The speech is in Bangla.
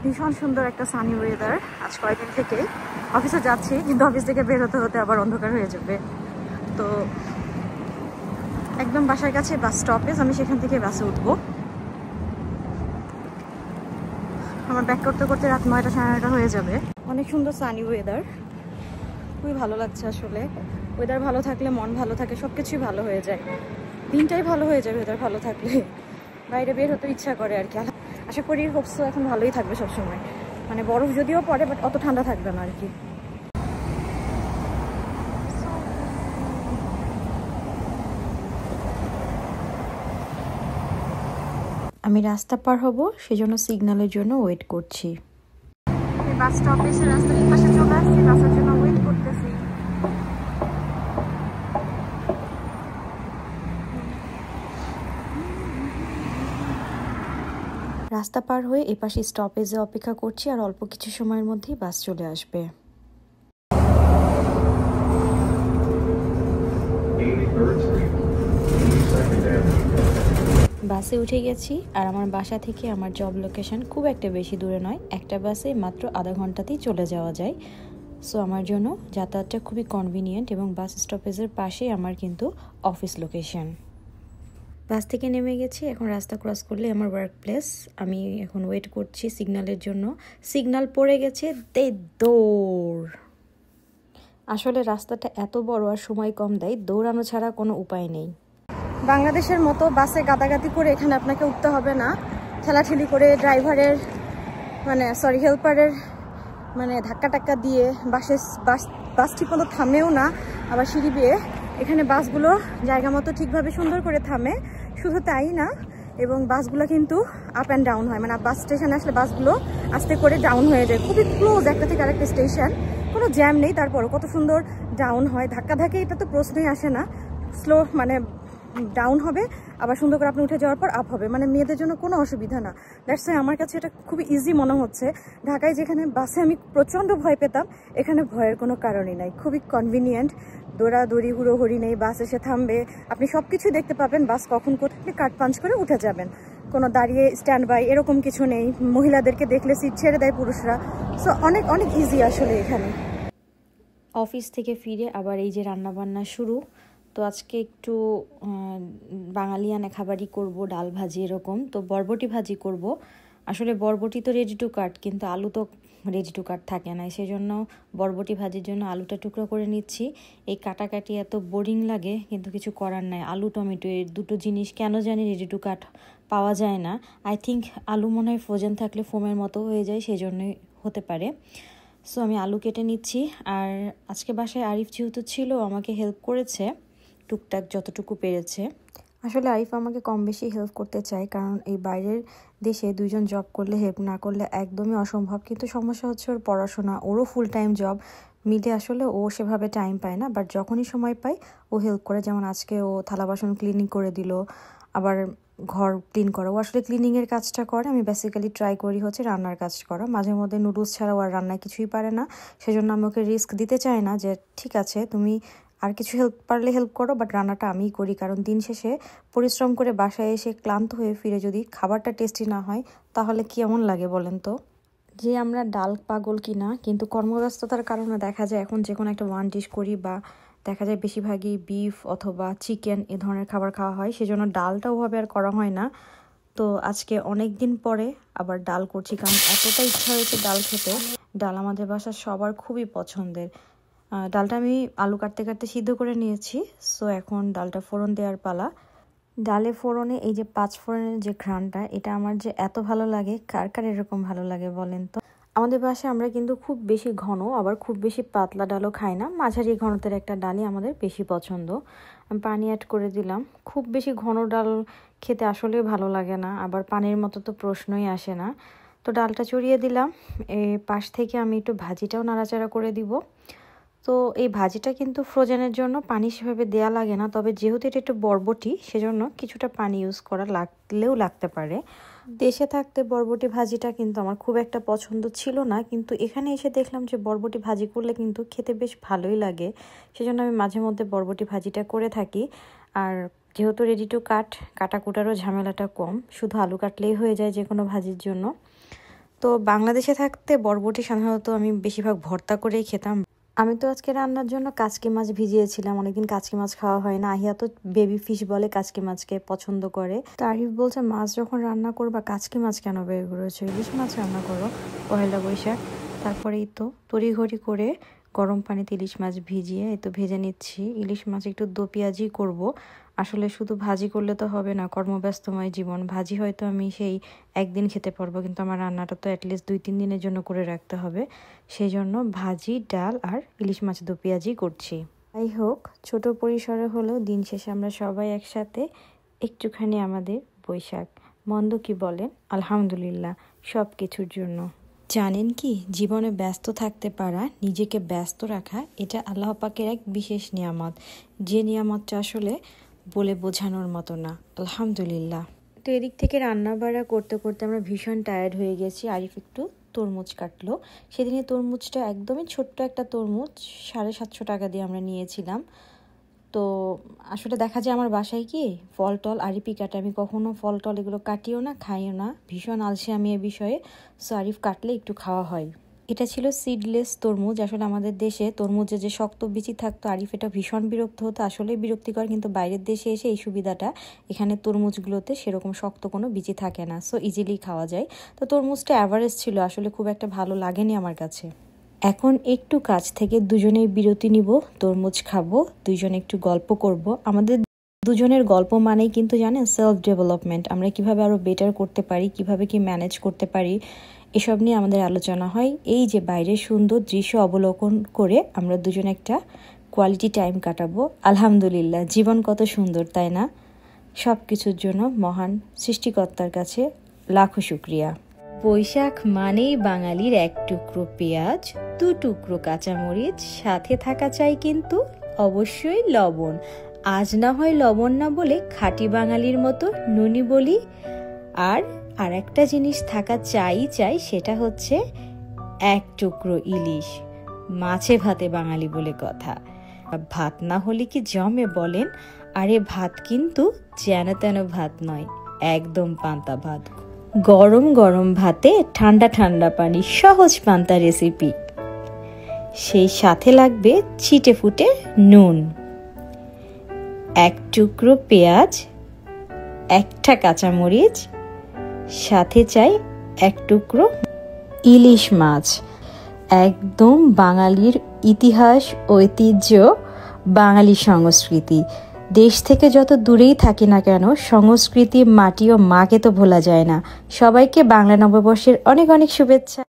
ভীষণ সুন্দর একটা সানি ওয়েদার আজ কয়েকদিন থেকে। অফিসে যাচ্ছি কিন্তু অফিস থেকে বের হতে হতে আবার অন্ধকার হয়ে যাবে। তো একদম বাসার কাছে বাস স্টপেজ, আমি সেখান থেকে বাসে উঠবো। আমার ব্যাক করতে করতে রাত 9টা 9:30 হয়ে যাবে। অনেক সুন্দর সানি ওয়েদার, খুবই ভালো লাগছে আসলে। ওয়েদার ভালো থাকলে মন ভালো থাকে, সব কিছুই ভালো হয়ে যায়, দিনটাই ভালো হয়ে যাবে ওয়েদার ভালো থাকলে। বাইরে বের হতে ইচ্ছা করে আর কি। আশা করি হোপসো এখন ভালোই থাকবে সবসময়, মানে বরফ যদিও পড়ে বাট অত ঠান্ডা থাকবে না আর কি। আমি রাস্তা পার হব, সেজন্য সিগন্যালের জন্য ওয়েট করছি। বাস স্টপ এসে রাস্তার পাশে চলে আসছি, বাসের জন্য ওয়েট করতেছি। রাস্তা পার হয়ে এপাশে স্টপেজে অপেক্ষা করছি, আর অল্প কিছু সময়ের মধ্যেই বাস চলে আসবে। বাসে উঠে গেছি, আর আমার বাসা থেকে আমার জব লোকেশন খুব একটা বেশি দূরে নয়, একটা বাসে মাত্র আধা ঘন্টাতেই চলে যাওয়া যায়। সো আমার জন্য যাতায়াতটা খুবই কনভিনিয়েন্ট, এবং বাস স্টপেজের পাশেই আমার কিন্তু অফিস লোকেশন। বাস থেকে নেমে গেছি, এখন রাস্তা ক্রস করলে আমার ওয়ার্ক প্লেস। আমি এখন ওয়েট করছি সিগন্যালের জন্য। সিগন্যাল পড়ে গেছে, দে দৌড়। আসলে রাস্তাটা এত বড় আর সময় কম দেয়, দৌড়ানো ছাড়া কোনো উপায় নেই। বাংলাদেশের মতো বাসে গাদাগাদি করে এখানে আপনাকে উঠতে হবে না, ঠেলাঠেলি করে ড্রাইভারের হেল্পারের ধাক্কা টাক্কা দিয়ে বাস ঠিক মতো থামেও না, আবার সিঁড়ি বেয়ে। এখানে বাসগুলো জায়গা মতো ঠিকভাবে সুন্দর করে থামে, শুধু তাই না, এবং বাসগুলো কিন্তু আপ অ্যান্ড ডাউন হয়, মানে বাস স্টেশনে আসলে বাসগুলো আস্তে করে ডাউন হয়ে যায়। খুবই ক্লোজ একটা থেকে আরেকটা স্টেশন, কোনো জ্যাম নেই, তারপরও কত সুন্দর ডাউন হয়। ধাক্কা ধাক্কি এটা তো প্রশ্নই আসে না, স্লো ডাউন হবে, আবার সুন্দর করে আপনি উঠে যাওয়ার পর আপ হবে, মানে মেয়েদের জন্য কোনো অসুবিধা না। দ্যাটস ওয়াই আমার কাছে এটা খুবই ইজি মনে হচ্ছে। ঢাকায় যেখানে বাসে আমি প্রচণ্ড ভয় পেতাম, এখানে ভয়ের কোনো কারণই নাই, খুবই কনভিনিয়েন্ট। দৌড়াদৌড়ি হুড়োহুড়ি নেই, বাস এসে থামবে, আপনি সব কিছুই দেখতে পাবেন, বাস কখন কোথায় কাট পাঞ্চ করে উঠে যাবেন। কোনো দাঁড়িয়ে স্ট্যান্ড বাই এরকম কিছু নেই, মহিলাদেরকে দেখলে সিট ছেড়ে দেয় পুরুষরা। সো অনেক অনেক ইজি আসলে এখানে। অফিস থেকে ফিরে আবার এই যে রান্নাবান্না শুরু। তো আজকে একটু বাঙালিয়ানা খাবারই করব, ডাল ভাজি এরকম। তো বরবটি ভাজি করব। আসলে বরবটি তো রেডি টু কাট, কিন্তু আলু তো রেডি টু কাট থাকে না, সেই জন্য বরবটি ভাজির জন্য আলুটা টুকরো করে নিচ্ছি। এই কাটাকাটি এত বোরিং লাগে, কিন্তু কিছু করার নাই। আলু টমেটো এই দুটো জিনিস কেন জানি রেডি টু কাট পাওয়া যায় না। আই থিঙ্ক আলু মনে হয় ফ্রোজেন থাকলে ফোমের মতো হয়ে যায়, সেই জন্যই হতে পারে। সো আমি আলু কেটে নিচ্ছি। আর আজকে বাসায় আরিফ যেহেতু ছিল, আমাকে হেল্প করেছে টুকটাক যতটুকু পেরেছে। আসলে আরিফ আমাকে কম বেশি হেল্প করতে চায়, কারণ এই বাইরের দেশে দুইজন জব করলে হেল্প না করলে একদমই অসম্ভব। কিন্তু সমস্যা হচ্ছে ওর পড়াশোনা, ওরও ফুল টাইম জব মিলে আসলে ও সেভাবে টাইম পায় না। বাট যখনই সময় পায় ও হেল্প করে, যেমন আজকে ও থালা বাসন ক্লিনিং করে দিল, আবার ঘর ক্লিন করা। ও আসলে ক্লিনিংয়ের কাজটা করে, আমি বেসিক্যালি ট্রাই করি হচ্ছে রান্নার কাজ করা। মাঝে মধ্যে নুডলস ছাড়াও আর রান্নায় কিছুই পারে না, সেজন্য আমি ওকে রিস্ক দিতে চাই না যে ঠিক আছে তুমি আর কিছু হেল্প পারলে হেল্প করো, বাট রান্নাটা আমিই করি। কারণ দিন শেষে পরিশ্রম করে বাসায় এসে ক্লান্ত হয়ে ফিরে যদি খাবারটা টেস্টি না হয়, তাহলে কেমন লাগে বলেন তো। যে আমরা ডাল পাগল কিনা, কিন্তু কর্মব্যস্ততার কারণে দেখা যায় এখন যে কোনো একটা ওয়ান ডিশ করি, বা দেখা যায় বেশিরভাগই বিফ অথবা চিকেন এ ধরনের খাবার খাওয়া হয়, সেজন্য ডালটা ওভাবে আর করা হয় না। তো আজকে অনেক দিন পরে আবার ডাল করছি, কারণ এতটা ইচ্ছা হয়েছে ডাল খেতে। ডাল আমাদের বাসার সবার খুবই পছন্দের। ডালটা আমি আলু কাটতে কাটতে সিদ্ধ করে নিয়েছি। সো এখন ডালটা ফোড়ন দেওয়ার পালা। ডালে ফোড়নে এই যে 5 ফোড়নের যে ঘ্রাণটা, এটা আমার যে এত ভালো লাগে, কার কার এরকম ভালো লাগে বলেন তো। আমাদের বাসায় আমরা কিন্তু খুব বেশি ঘন আবার খুব বেশি পাতলা ডালও খাই না, মাঝারি ঘনত্বের একটা ডালই আমাদের বেশি পছন্দ। আমি পানি অ্যাড করে দিলাম। খুব বেশি ঘন ডাল খেতে আসলে ভালো লাগে না, আবার পানির মতো তো প্রশ্নই আসে না। তো ডালটা চড়িয়ে দিলাম। পাশ থেকে আমি একটু ভাজিটাও নাড়াচাড়া করে দিব। তো এই ভাজিটা কিন্তু ফ্রোজেনের জন্য পানি সেভাবে দেয়া লাগে না, তবে যেহেতু এটা একটু বরবটি, সেজন্য কিছুটা পানি ইউজ করা লাগলেও লাগতে পারে। দেশে থাকতে বরবটি ভাজিটা কিন্তু আমার খুব একটা পছন্দ ছিল না, কিন্তু এখানে এসে দেখলাম যে বরবটি ভাজি করলে কিন্তু খেতে বেশ ভালোই লাগে, সেজন্য আমি মাঝে মধ্যে বরবটি ভাজিটা করে থাকি। আর যেহেতু রেডি টু কাটাকুটারও ঝামেলাটা কম, শুধু আলু কাটলেই হয়ে যায় যে কোনো ভাজির জন্য। তো বাংলাদেশে থাকতে বরবটি সাধারণত আমি বেশিরভাগ ভর্তা করেই খেতাম। আমি তো আজকে রান্নার জন্য কাচকি মাছ ভিজিয়েছিলাম, অনেকদিন কাচকি মাছ খাওয়া হয় না। আহিয়া তো বেবি ফিশ বলে কাচকি মাছকে পছন্দ করে। তো আরিফ বলছে মাছ যখন রান্না করবা কাচকি মাছ কেন বের করেছো, ইলিশ মাছ রান্না করো পহেলা বৈশাখ। তারপরেই তো তড়িঘড়ি করে গরম পানিতে ইলিশ মাছ ভিজিয়ে এই তো ভেজে নিচ্ছি। ইলিশ মাছ একটু দো পেঁয়াজি করব। আসলে শুধু ভাজি করলে তো হবে না, কর্মব্যস্তময় জীবন। ভাজি হয়তো আমি সেই একদিন খেতে পারবো, কিন্তু আমার রান্নাটা তো অ্যাটলিস্ট 2-3 দিনের জন্য করে রাখতে হবে। সেই জন্য ভাজি, ডাল আর ইলিশ মাছ দো পেঁয়াজি করছি। যাই হোক, ছোট পরিসরে হলেও দিন শেষে আমরা সবাই একসাথে একটুখানি আমাদের বৈশাখ। মন্দ কি বলেন, আলহামদুলিল্লাহ সব কিছুর জন্য। জানেন কি, জীবনে ব্যস্ত থাকতে পারা, নিজেকে ব্যস্ত রাখা, এটা আল্লাহ পাকের এক বিশেষ নিয়ামত, যে নিয়ামতটা আসলে বলে বোঝানোর মতো না। আলহামদুলিল্লাহ। তো এদিক থেকে রান্না বাড়া করতে করতে আমরা ভীষণ টায়ার্ড হয়ে গেছি। আরিফ একটু তরমুজ কাটলো। সেদিনে তরমুজটা একদমই ছোট্ট একটা তরমুজ 750 টাকা দিয়ে আমরা নিয়েছিলাম। তো আসলে দেখা যায় আমার বাসায় কি ফল টল আরিফই কাটে, আমি কখনো ফল টল এগুলো কাটিও না, খাইও না, ভীষণ আলসে আমি এ বিষয়ে। সো আরিফ কাটলে একটু খাওয়া হয়। এটা ছিল সিডলেস তরমুজ। আসলে আমাদের দেশে তরমুজে যে শক্ত বিচি থাকতো, আরিফ এটা ভীষণ বিরক্ত হতো, আসলেই বিরক্তিকর। কিন্তু বাইরের দেশে এসে এই সুবিধাটা, এখানে তরমুজগুলোতে সেরকম শক্ত কোনো বিচি থাকে না, সো ইজিলি খাওয়া যায়। তো তরমুজটা অ্যাভারেজ ছিল, আসলে খুব একটা ভালো লাগেনি আমার কাছে। এখন একটু কাজ থেকে দুজনেই বিরতি নিব, তরমুজ খাবো, দুজনে একটু গল্প করব। আমাদের দুজনের গল্প মানেই কিন্তু জানেন সেলফ ডেভেলপমেন্ট, আমরা কিভাবে আরো বেটার করতে পারি, কিভাবে কি ম্যানেজ করতে পারি, এসব নিয়ে আমাদের আলোচনা হয়। এই যে বাইরের সুন্দর দৃশ্য অবলোকন করে আমরা দুজনে একটা কোয়ালিটি টাইম কাটাবো। আলহামদুলিল্লাহ, জীবন কত সুন্দর, তাই না? সব কিছুর জন্য মহান সৃষ্টিকর্তার কাছে লাখো শুক্রিয়া। বৈশাখ মানেই বাঙালির 1 টুকরো পেঁয়াজ, 2 টুকরো কাঁচামরিচ, সাথে থাকা চাই কিন্তু অবশ্যই লবণ। আজ না হয় লবণ না বলে খাঁটি বাঙালির মতো নুনি বলি। আর একটা জিনিস থাকা চাই, সেটা হচ্ছে 1 টুকরো ইলিশ। মাছে ভাতে বাঙালি বলে কথা। ভাত না হলে কি জমে বলেন? আরে ভাত কিন্তু যেন তেন ভাত নয়, একদম পান্তা ভাত। গরম গরম ভাতে ঠান্ডা ঠান্ডা পানি, সহজ পান্তা রেসিপি। সেই সাথে লাগবে ছিটে ফুটে নুন, 1 টুকরো পেঁয়াজ, 1টা কাঁচামরিচ, সাথে চাই 1 টুকরো ইলিশ মাছ। একদম বাঙালির ইতিহাস, ঐতিহ্য, বাঙালি সংস্কৃতি। দেশ থেকে যত দূরেই থাকি না কেন, সংস্কৃতি, মাটি ও মাকে তো ভোলা যায় না। সবাইকে বাংলা নববর্ষের অনেক অনেক শুভেচ্ছা।